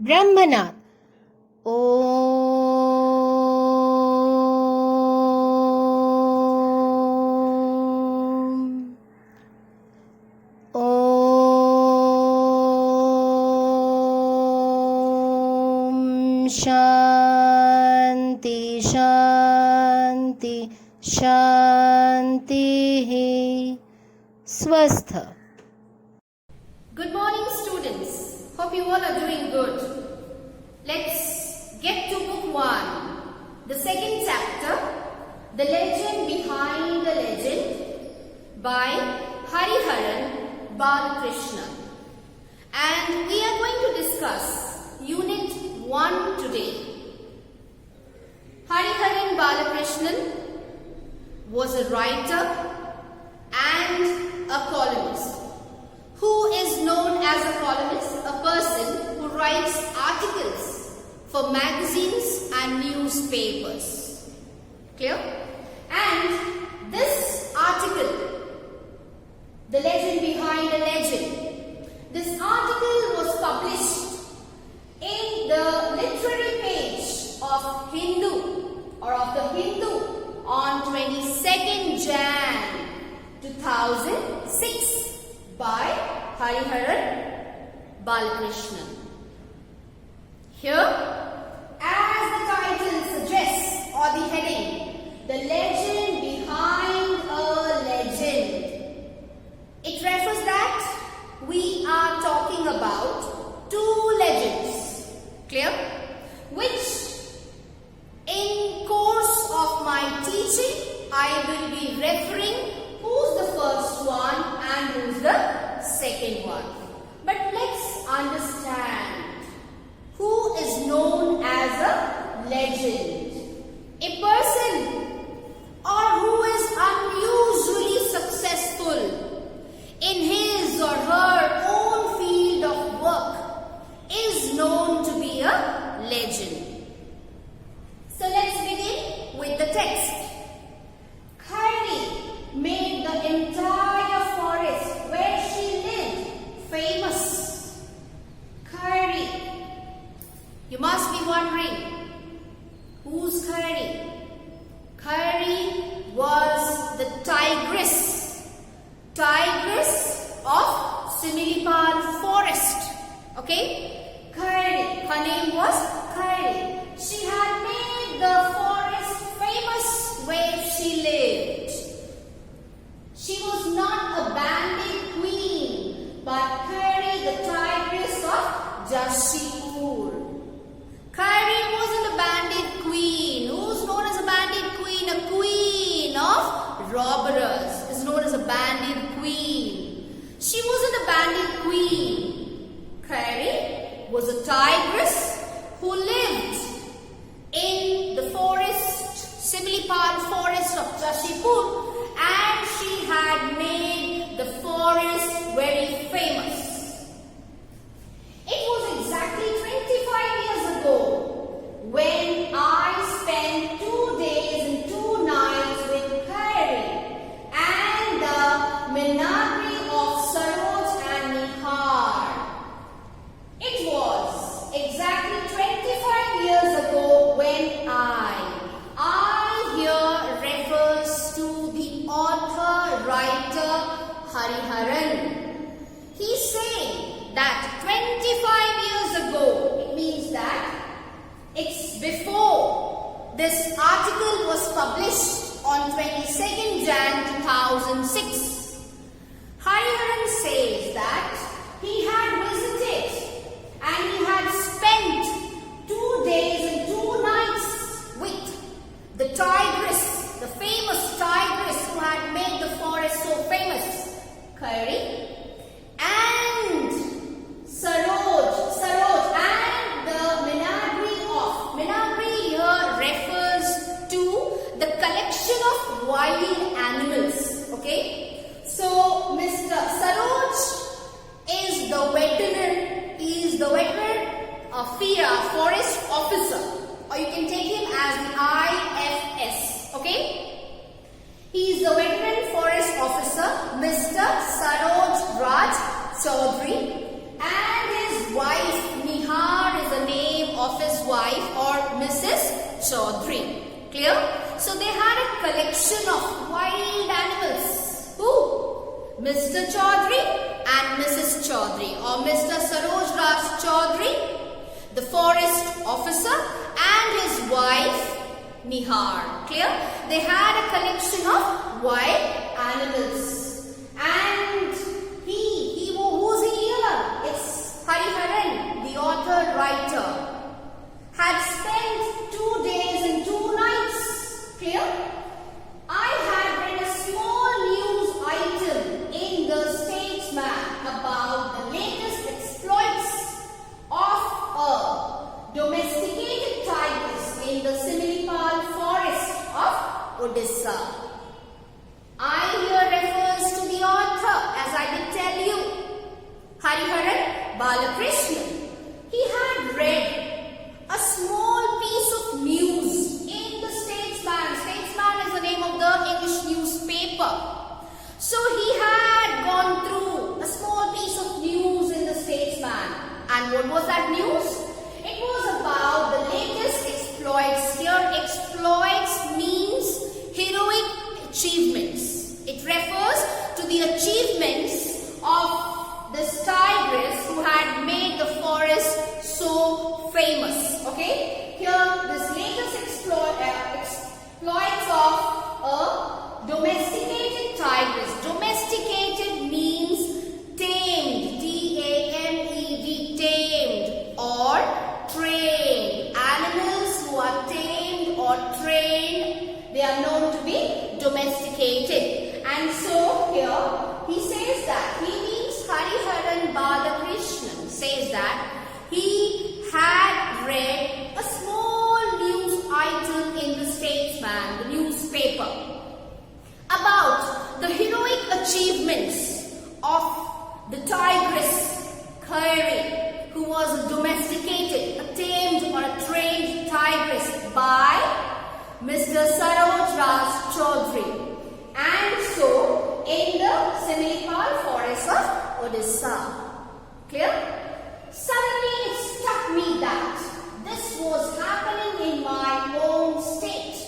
Brahmanath. Om. Om. Shanti, Shanti, Shanti. Swastha. Good morning, students. Hope you all are doing good. Let's get to book 1, the second chapter, The Legend Behind the Legend by Hariharan Balakrishna. And we are going to discuss Unit 1 today. Hariharan Balakrishnan was a writer and a columnist. Who is known as a columnist? A person who writes articles for magazines and newspapers. Clear? And this article, The Legend Behind a Legend, this article was published in the literary page of Hindu or of the Hindu on 22nd Jan 2006 by Hariharan Balakrishnan. Here, as the title suggests, or the heading, The Legend Behind a Legend, it refers that we are talking about 2 legends, clear? Which in course of my teaching, I will be referring who's the first one and who's the second one. But let's understand who is known as a legend. A person or who is unusually successful in his or her own field of work is known to be a legend. So let's begin with the text. Kairi made the entire forest where she lived famous. Kairi. You must be wondering, who's Kairi? Kairi was the tigress of Similipal forest. Okay? Kairi, her name was Kairi. She had made the forest famous where she lived. She was not a bandit queen, but Kairi, the tigress of Jashipur. Kairi wasn't a bandit queen. Who's known as a bandit queen? A queen of robbers is known as a bandit queen. She wasn't a bandit queen. Kairi was a tigress who lived in the forest, Similipal forest of Jashipur, and she had made the forest very famous. It was exactly 25 years ago when I spent 2 days and 2 nights with Kairi and the Menagri of Saroj and Nihar. It was exactly 25 years ago when I here refers to the author, writer Hariharan. He's saying that 25 years ago, it means that it's before this article was published on 22nd Jan 2006. Hariharan says that he had visited and he had spent 2 days and 2 nights with the tigress, the famous tigress who had made the forest so famous, Kairi, and Saroj and the Menagri here refers to the collection of wild animals. Okay, so Mr. Saroj is the veterinary. He is the veterinary forest officer, or you can take him as the IFS. Okay, he is the veterinary forest officer, Mr. Saroj Raj Chaudhary, and his wife Nihar is Clear? So they had a collection of wild animals. Who? Mr. Chaudhary and Mrs. Chaudhary, or Mr. Saroj Raj Chaudhary, the forest officer, and his wife Nihar. Clear? They had a collection of wild animals. And who's he here? It's Hariharan, the author writer, had spent 2 days and 2 nights. Clear? I had read a small news item in the Statesman about the latest exploits of a domesticated tigress in the Similipal forest of Odisha. I here refers to the author, as I did tell you, Hariharan Balakrishnan. He had read a small piece of news in the Statesman. Statesman is the name of the English newspaper. So he had gone through a small piece of news in the Statesman. And what was that news? It was about the latest exploits. Here, exploits means heroic achievements. It refers to the achievements of this tigress who had made the forest so famous. Okay? Here, this latest exploits of a domesticated tigress. Domesticated means tamed. T-A-M-E-D, tamed or trained. Animals who are tamed or trained, they are known to be domesticated. And so here he says that, he means Hariharan Balakrishnan says that he had read a small news item in the Statesman, the newspaper, about the heroic achievements of the tigress Khairi, who was domesticated, a tamed or a trained tigress by Mr. Saroj Raj Chaudhary. And so, in the Similipal forest of Odisha. Clear? Suddenly it struck me that this was happening in my own state.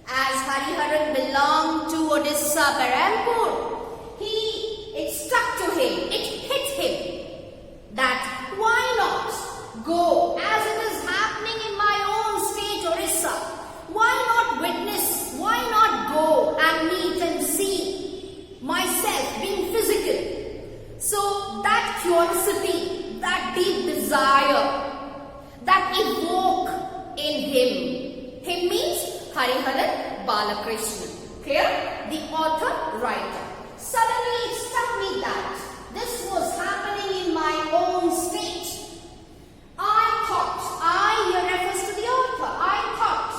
As Hariharan belonged to Odisha, Berhampur, it struck to him, it hit him, that why not go, as it is happening in my own state, Odisha, why not witness, why not go and meet and see myself being physical? So that curiosity, that deep desire, that evoke in him means Hariharan Balakrishnan. Clear? The author, writer. Suddenly it struck me that this was happening in my own state. I refers to the author, I thought,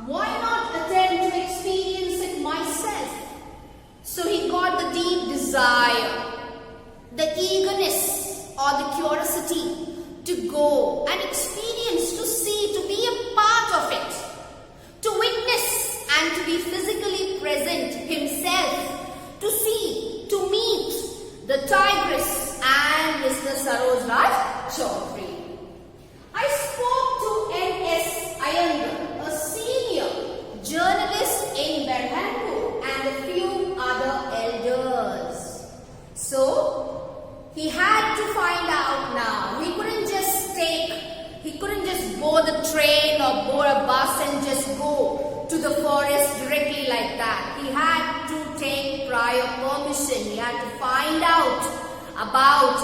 why not attempt to experience it myself? So he got the deep desire, the eagerness or the curiosity to go and experience, to see, to be a part of it, to witness and to be physically present himself, to see, to meet the tigress and Mr. Saroj Raj Chaudhary. I spoke to N.S. Iyengar, a senior journalist in Berhampur, and a few other elders. So, he had to find out now. He couldn't just board the train or board a bus and just go to the forest directly like that. He had to take prior permission. He had to find out about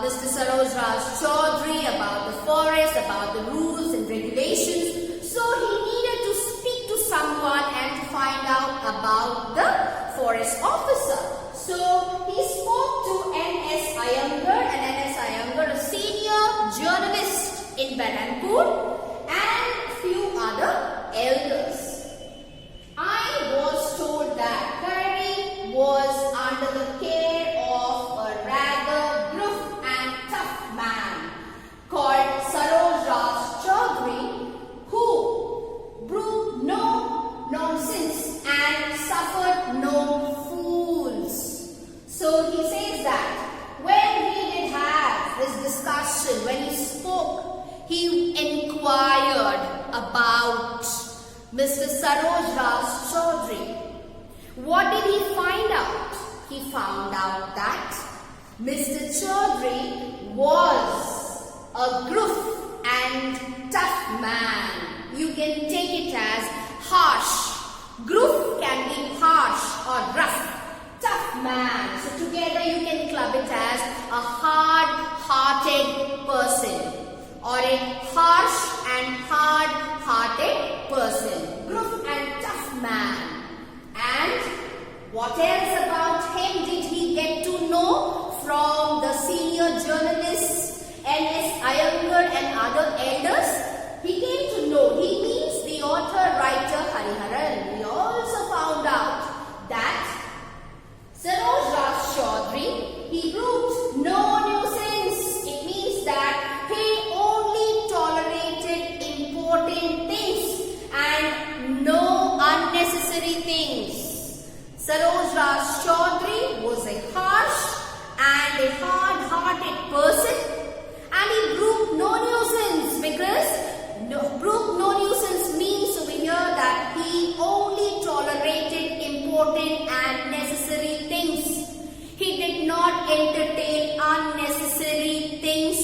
Mr. Saroj Raj Chaudhary, about the forest, about the rules and regulations. So he needed to speak to someone and to find out about the forest officer. So he spoke to N.S. Iyengar, and N.S. Iyengar, a senior journalist in Berhampur, and few other elders. I was told that Khairi was under the care of a rather gruff and tough man called Saroj Raj Chaudhary, who brooked no nonsense and suffered no fools. So he says that when he did have this discussion, when he spoke, he inquired about Mr. Saroj Raj Chaudhary. What did he find out? He found out that Mr. Chaudhary was a gruff and tough man. You can take it as harsh. Gruff can be harsh or rough. Tough man. So together you can club it as a hard-hearted person or a harsh and hard-hearted person. Gruff and tough man. And what else about him did he get to know from the senior journalists N.S. Iyengar and other elders? He came to know, he means the author-writer Hariharan. We also found out that Saroj Raj Chaudhary, he proved no nuisance. It means that he only tolerated important things and no unnecessary things. Saroj Raj Chaudhary was a harsh and a hard-hearted person, and he proved no nuisance because proved no nuisance means over here that he only tolerated important and necessary things. He did not entertain unnecessary things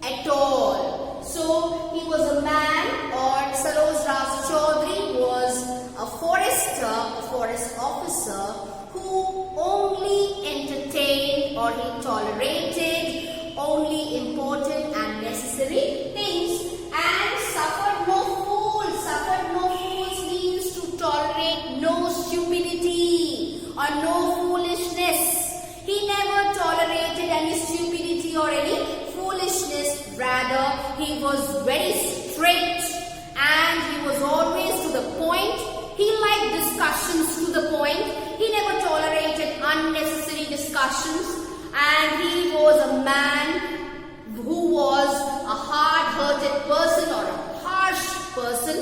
at all. So he was a man, or Saroj Raj Chaudhary was a forester, a forest officer who only entertained or he tolerated only important and necessary things and suffered no fools. Suffered no fools means to tolerate no stupidity or no foolishness. He never tolerated any stupidity or any foolishness. Rather, he was very strict and he was always to the point. He liked discussions to the point. He never tolerated unnecessary discussions, and he was a man who was a hard-hearted person or a harsh person,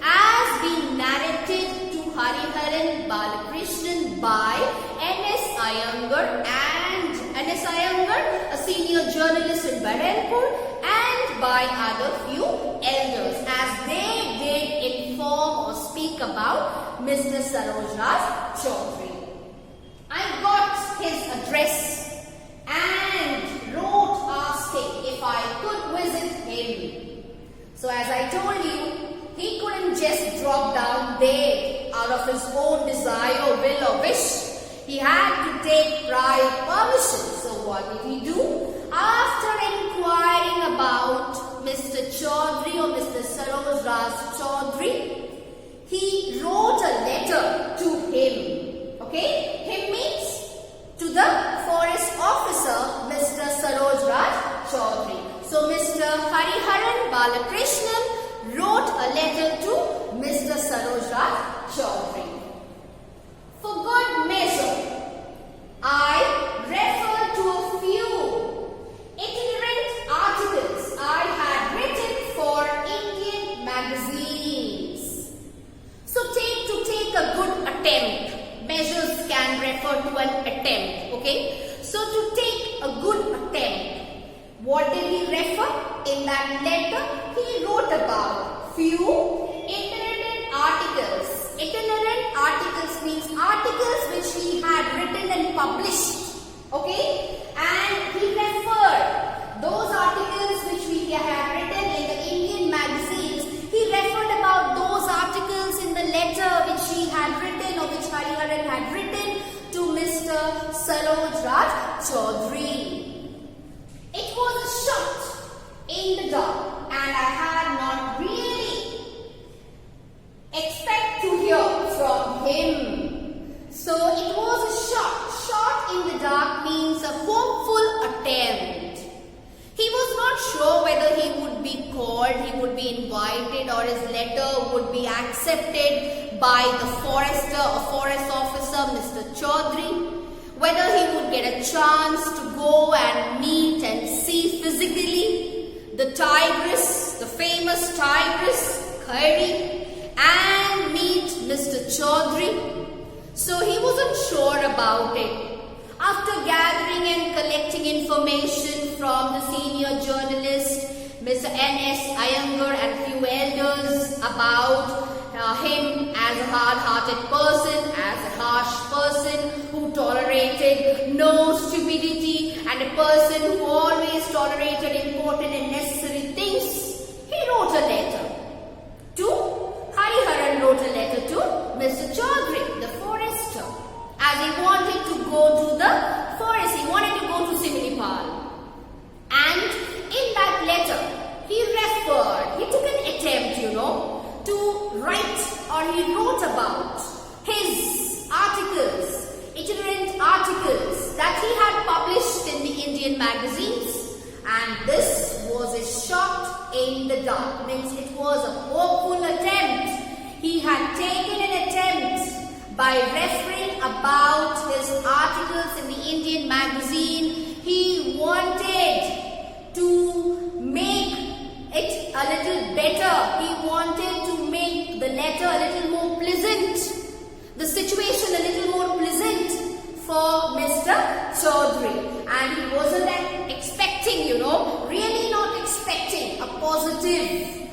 as being narrated to Hariharan Balakrishnan by N.S. Iyengar and N.S. Iyengar, a senior journalist in Berhampur, and by other few elders, as they did inform or speak about Mr. Saroj Raj Chaudhary. I got his address and wrote asking if I could visit him. So as I told you, he couldn't just drop down there out of his own desire, will or wish. He had to take prior permission. So what did he do? After inquiring about Mr. Chaudhary or Mr. Saroj Raj Chaudhary, he wrote a letter to him. Okay? Him means to the forest officer, Mr. Saroj Raj Chaudhary. So Mr. Hariharan Balakrishnan wrote a letter to Mr. Saroj Raj Chaudhary. For good measure, I refer to a few itinerant articles I had written for Indian magazines. So to take a good attempt, measures can refer to an attempt, okay? So to take a good attempt, what did he refer? In that letter, he wrote about few itinerant articles. Itinerant articles means articles which he had written and published, okay? And he referred those articles which we had written in the Indian magazines. He referred about those articles in the letter which he had written or which Hariharan had written to Mr. Saroj Raj Chaudhary. It was a shot in the dark, and I had not really expect to hear from him. So it was a shot. Shot in the dark means a hopeful attempt. He was not sure whether he would be called, he would be invited, or his letter would be accepted by the forester or forest officer, Mr. Chaudhary. Whether he would get a chance to go and meet and see physically the tigress, the famous tigress, Khairi, and meet Mr. Chaudhary. So he wasn't sure about it. After gathering and collecting information from the senior journalist, Mr. N.S. Iyengar and few elders about him as a hard-hearted person, as a harsh person who tolerated no stupidity, and a person who always tolerated important and necessary things. He wrote a letter to Hariharan wrote a letter to Mr. Chaudhary, the forester, as he wanted to go to the forest. He wanted to go to Similipal. And in that letter, he took an attempt, to write, or he wrote about his articles, itinerant articles that he had published in the Indian magazines. And this was a shot in the dark. Means it was a hopeful attempt. He had taken an attempt by referring about his articles in the Indian magazine. He wanted to make it a little better. He wanted to make the letter a little more pleasant, the situation a little more pleasant for Mr. Chaudhary. And he wasn't expecting, really not expecting a positive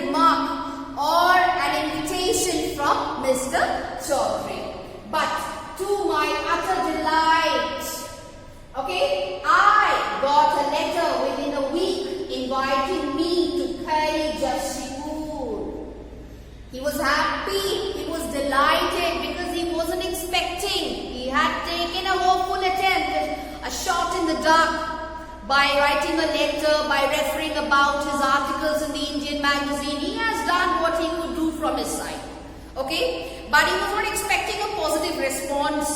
remark or an invitation from Mr. Chaudhary. But to my utter delight, I got a letter within a week inviting me to carry Jashipur. He was happy, he was delighted because he wasn't expecting. He had taken a hopeful attempt, a shot in the dark, by writing a letter, by referring about his articles in the Indian magazine. He has done what he could do from his side. But he was not expecting a positive response.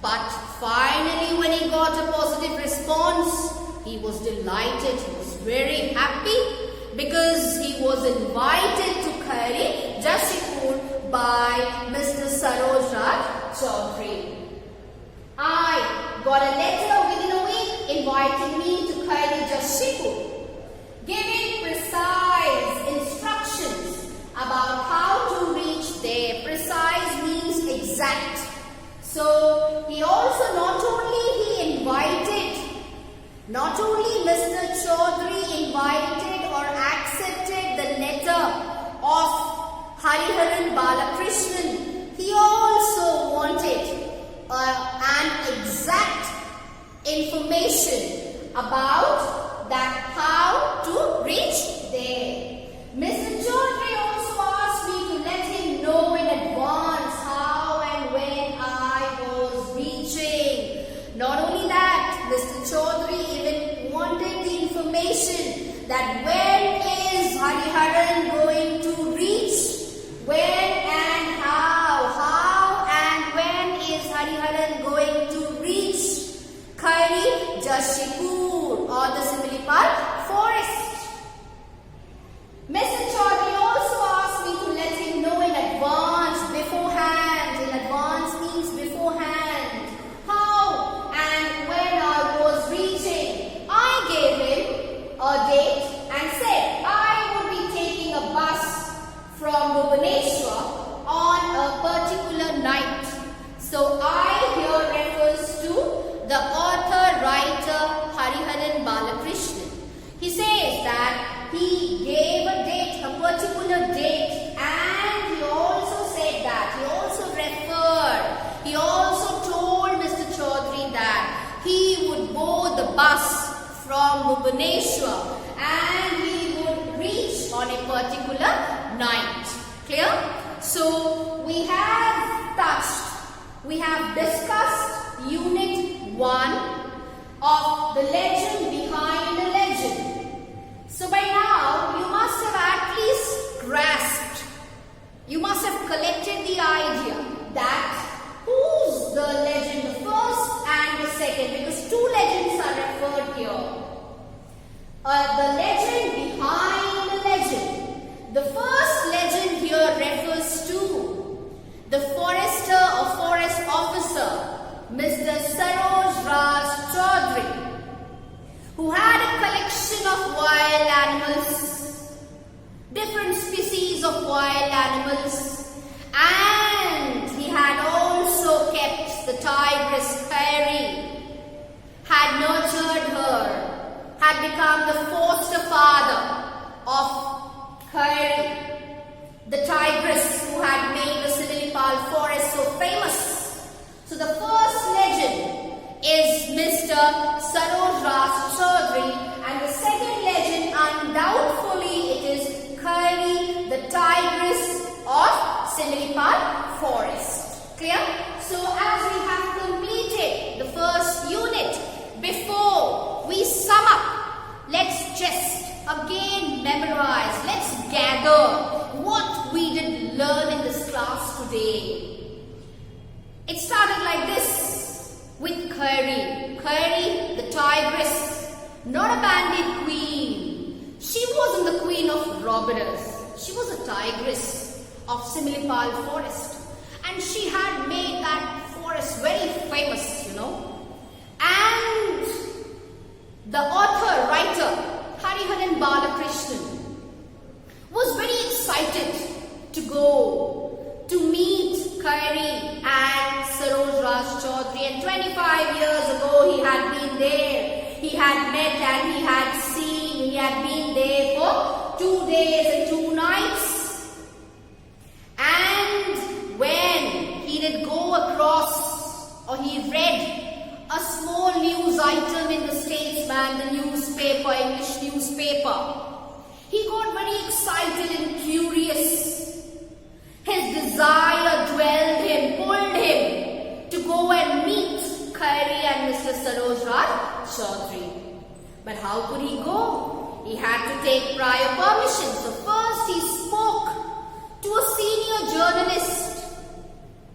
But finally, when he got a positive response, he was delighted, he was very happy because he was invited to carry Jashipur by Mr. Saroj Raj Chaudhary. I got a letter within a week inviting me to carry Jashipur, giving precise instructions about how to reach there. Precise means exact. So he also not only Mr. Chaudhary invited or accepted the letter of Hariharan Balakrishnan, he also wanted an exact information about that how to reach there. Mr. Chaudhary also asked me to let him know in advance how and when I was reaching. Not only that, Mr. Chaudhary even wanted the information that when is Hariharan going to reach? When and how and when is Hariharan going to reach Kari Jashipur or the Similipal forest? Mr. Chaudhary also asked me to let him know in advance, beforehand. In advance means beforehand. How and when I was reaching. I gave him a date and said I would be taking a bus from Bhubaneswar on a particular night. So I here refers to the author-writer Hariharan Balakrishnan. He says that he gave a date, a particular date, and he also said that, he also told Mr. Chaudhary that he would board the bus from Bhubaneswar and he would reach on a particular night. Clear? So we have discussed Unit 1 of the legend behind the legend. So by now, you must have at least grasped, you must have collected the idea that who's the legend, the first and the second, because two legends are referred here. The legend behind the legend. The first legend here refers to the forester or forest officer, Mr. Saroj Raj Chaudhary, who had a collection of wild animals, different species of wild animals, and he had also kept the tigress Kari, had nurtured her, had become the foster father of Kari. The Similipal forest. Clear? So as we have completed the first unit, before we sum up, let's just again memorize, let's gather what we did learn in this class today. It started like this with Kairi. Kairi, the tigress, not a bandit queen. She wasn't the queen of robbers. She was a tigress of Similipal forest. And she had made that forest very famous, And the author, writer, Hariharan Balakrishnan, was very excited to go to meet Kairi and Saroj Raj Chaudhary. And 25 years ago, he had been there. He had met and he had seen. He had been there for 2 days and 2 nights. And when he did go across, or he read a small news item in the Statesman, the newspaper, English newspaper, he got very excited and curious. His desire dwelled him, pulled him to go and meet Kairi and Mr. Saroj Raj Chaudhary. But how could he go? He had to take prior permission. So first he spoke to a senior journalist,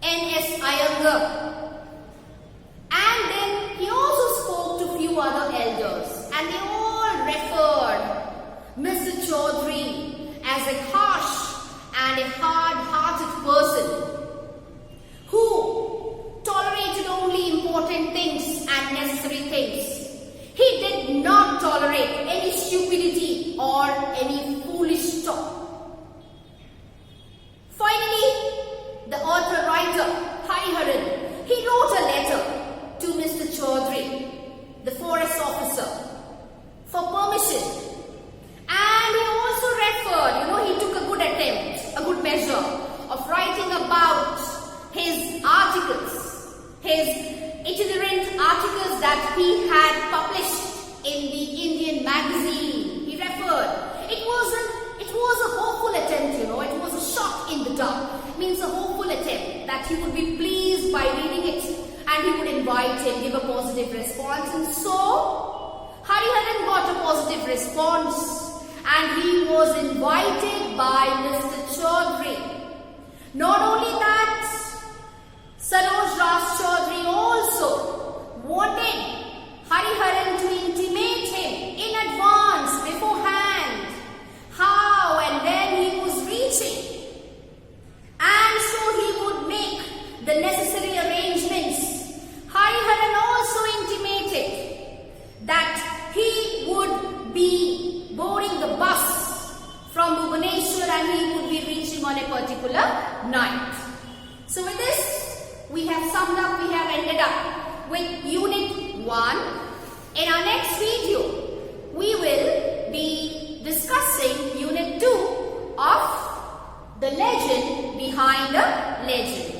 N.S. Iyengar. And then he also spoke to few other elders. And they all referred Mr. Chaudhary as a harsh and a hard-hearted person who tolerated only important things and necessary things. He did not tolerate any stupidity or any foolish talk. Finally, the author writer Hariharan, he wrote a letter to Mr. Chaudhary, the forest officer, for permission. And he also referred, he took a good attempt, a good measure of writing about his articles, his itinerant articles that he had published in the Indian magazine. He referred. It was a hopeful attempt, it was a shot in the dark. It means a hopeful attempt that he would be pleased by reading it and he would invite him, give a positive response. And so, Hariharan got a positive response. And he was invited by Mr. Chaudhary. Not only that, Saroj Raj Chaudhary also wanted Hariharan to intimate him in advance, beforehand, how and when he was reaching. And so he would make the necessary arrangements. Hariharan also intimated that he would be boarding the bus from Bhubaneswar and he would be reaching on a particular night. So with this, we have summed up, we have ended up with Unit 1. In our next video, we will be discussing Unit 2 of the legend behind the legend.